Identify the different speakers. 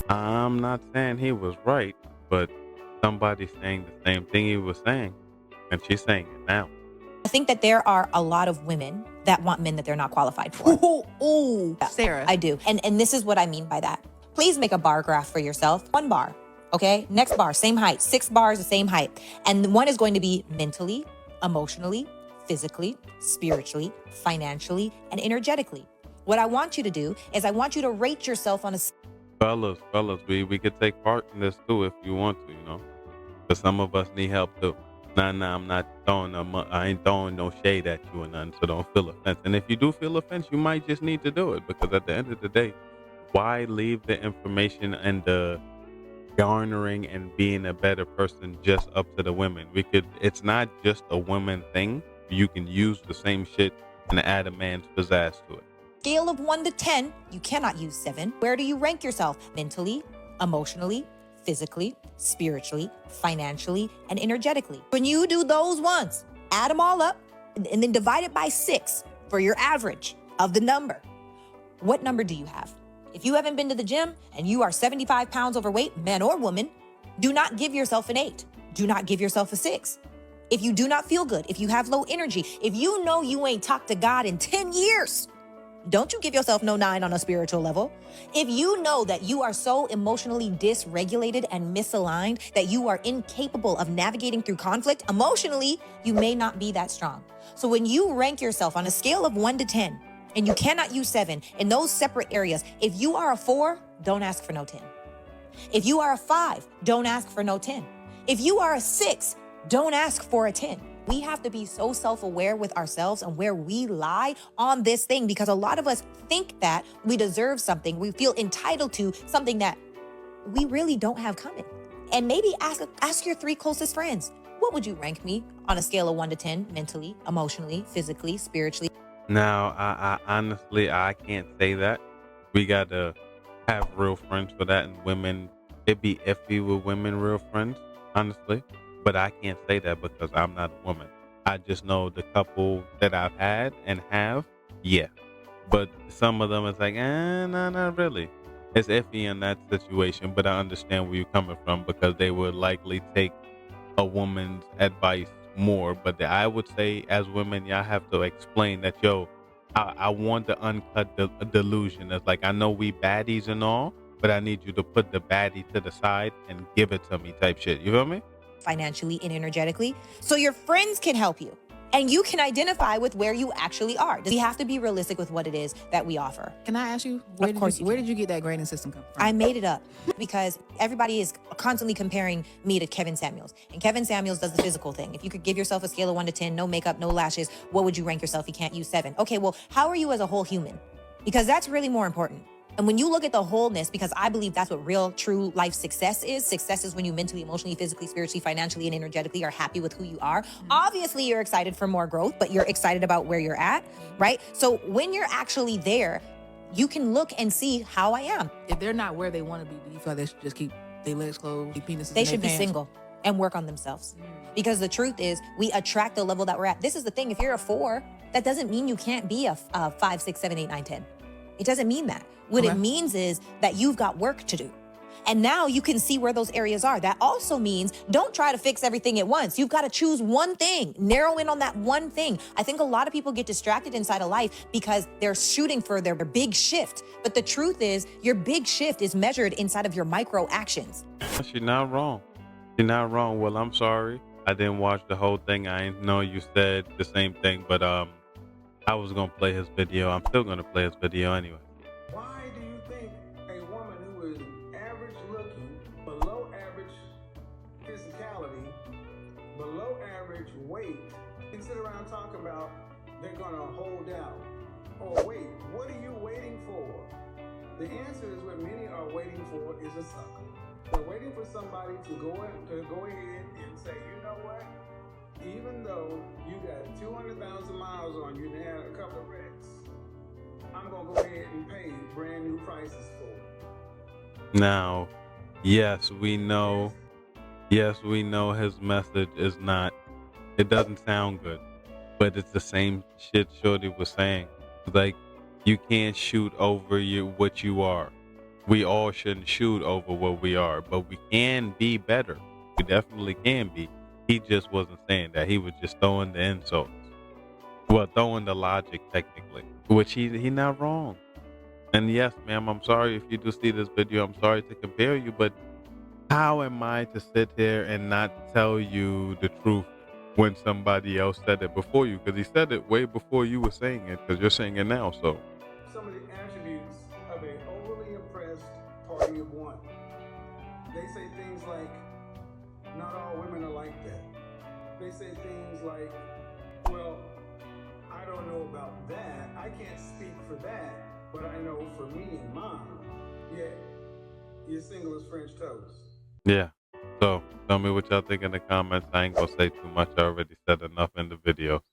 Speaker 1: I'm not saying he was right, but somebody's saying the same thing he was saying, and she's saying it now.
Speaker 2: I think that there are a lot of women that want men that they're not qualified for.
Speaker 3: Ooh,
Speaker 2: Yeah,
Speaker 3: Sarah.
Speaker 2: I do. And this is what I mean by that. Please make a bar graph for yourself. One bar. Okay. Next bar, same height. 6 bars, the same height. And one is going to be mentally, emotionally, physically, spiritually, financially, and energetically. What I want you to do is I want you to rate yourself on a
Speaker 1: Fellas, we could take part in this too if you want to, you know. But some of us need help too. Nah, I'm not throwing I ain't throwing no shade at you or nothing, so don't feel offense. And if you do feel offense, you might just need to do it because at the end of the day, why leave the information and the garnering and being a better person just up to the women? It's not just a women thing. You can use the same shit and add a man's pizzazz to it.
Speaker 2: scale of 1 to 10, you cannot use 7. Where do you rank yourself? Mentally, emotionally, physically, spiritually, financially, and energetically. When you do those ones, add them all up and then divide it by 6 for your average of the number. What number do you have? If you haven't been to the gym and you are 75 pounds overweight, man or woman, do not give yourself an 8. Do not give yourself a 6. If you do not feel good, if you have low energy, if you know you ain't talked to God in 10 years, don't you give yourself no 9 on a spiritual level. If you know that you are so emotionally dysregulated and misaligned that you are incapable of navigating through conflict emotionally, you may not be that strong. So when you rank yourself on a scale of 1 to 10, and you cannot use 7 in those separate areas, if you are a 4, don't ask for no 10. If you are a 5, don't ask for no 10. If you are a 6, don't ask for a 10. We have to be so self-aware with ourselves and where we lie on this thing, because a lot of us think that we deserve something. We feel entitled to something that we really don't have coming. And maybe ask your 3 closest friends, what would you rank me on a scale of 1 to 10, mentally, emotionally, physically, spiritually?
Speaker 1: Now, I honestly I can't say that. We gotta have real friends for that, and women it be iffy with women real friends, honestly. But I can't say that because I'm not a woman. I just know the couple that I've had and have, yeah. But some of them is like, no, not really. It's iffy in that situation, but I understand where you're coming from because they would likely take a woman's advice more. But I would say, as women, y'all have to explain that, yo, I want the uncut delusion. It's like, I know we baddies and all, but I need you to put the baddie to the side and give it to me type shit. You feel me?
Speaker 2: Financially and energetically, so your friends can help you and you can identify with where you actually are. We have to be realistic with what it is that we offer.
Speaker 3: Can I ask you,
Speaker 2: Of course
Speaker 3: where did you get that grading system come from?
Speaker 2: I made it up because everybody is constantly comparing me to Kevin Samuels. And Kevin Samuels does the physical thing. If you could give yourself a scale of 1 to 10, no makeup, no lashes, what would you rank yourself? You can't use 7. Okay, well, how are you as a whole human? Because that's really more important. And when you look at the wholeness, because I believe that's what real, true life success is. Success is when you mentally, emotionally, physically, spiritually, financially, and energetically are happy with who you are. Obviously, you're excited for more growth, but you're excited about where you're at, right? So when you're actually there, you can look and see how I am.
Speaker 3: If they're not where they want to be, do you feel like they should just keep their legs closed, keep penises
Speaker 2: They
Speaker 3: in
Speaker 2: should
Speaker 3: their
Speaker 2: be
Speaker 3: pants?
Speaker 2: single and work on themselves. Because the truth is, we attract the level that we're at. This is the thing. If you're a 4, that doesn't mean you can't be a 5, 6, 7, 8, 9, 10. It doesn't mean that. What it means is that you've got work to do. And now you can see where those areas are. That also means don't try to fix everything at once. You've got to choose one thing, narrow in on that one thing. I think a lot of people get distracted inside of life because they're shooting for their big shift. But the truth is, your big shift is measured inside of your micro actions.
Speaker 1: She's not wrong. She's not wrong. Well, I'm sorry. I didn't watch the whole thing. I didn't know you said the same thing, but I was gonna play his video. I'm still gonna play his video anyway.
Speaker 4: Why do you think a woman who is average looking, below average physicality, below average weight, can sit around talking about they're gonna hold out? Oh wait, what are you waiting for? The answer is what many are waiting for is a sucker. They're waiting for somebody to go ahead and say, you know what? Even though you got 200,000 miles on you and had a couple of wrecks, I'm gonna go ahead and pay brand new prices for it.
Speaker 1: Now, yes, we know his message is not, it doesn't sound good, but it's the same shit Shorty was saying. Like, you can't shoot over what you are. we all shouldn't shoot over what we are, but we can be better. We definitely can be. He just wasn't saying that. He was just throwing the insults. Well, throwing the logic technically, which he not wrong. And yes, ma'am, I'm sorry if you do see this video. I'm sorry to compare you, but how am I to sit here and not tell you the truth when somebody else said it before you? Because he said it way before you were saying it, because you're saying it now. So
Speaker 4: Some of the attributes of an overly oppressed party of one. They say things like, not all women are like that. They say things like, well, I don't know about that. I can't speak for that, but I know for me and mine. Yet, you're single as French toast.
Speaker 1: yeah. So tell me what y'all think in the comments. I ain't gonna say too much. I already said enough in the video.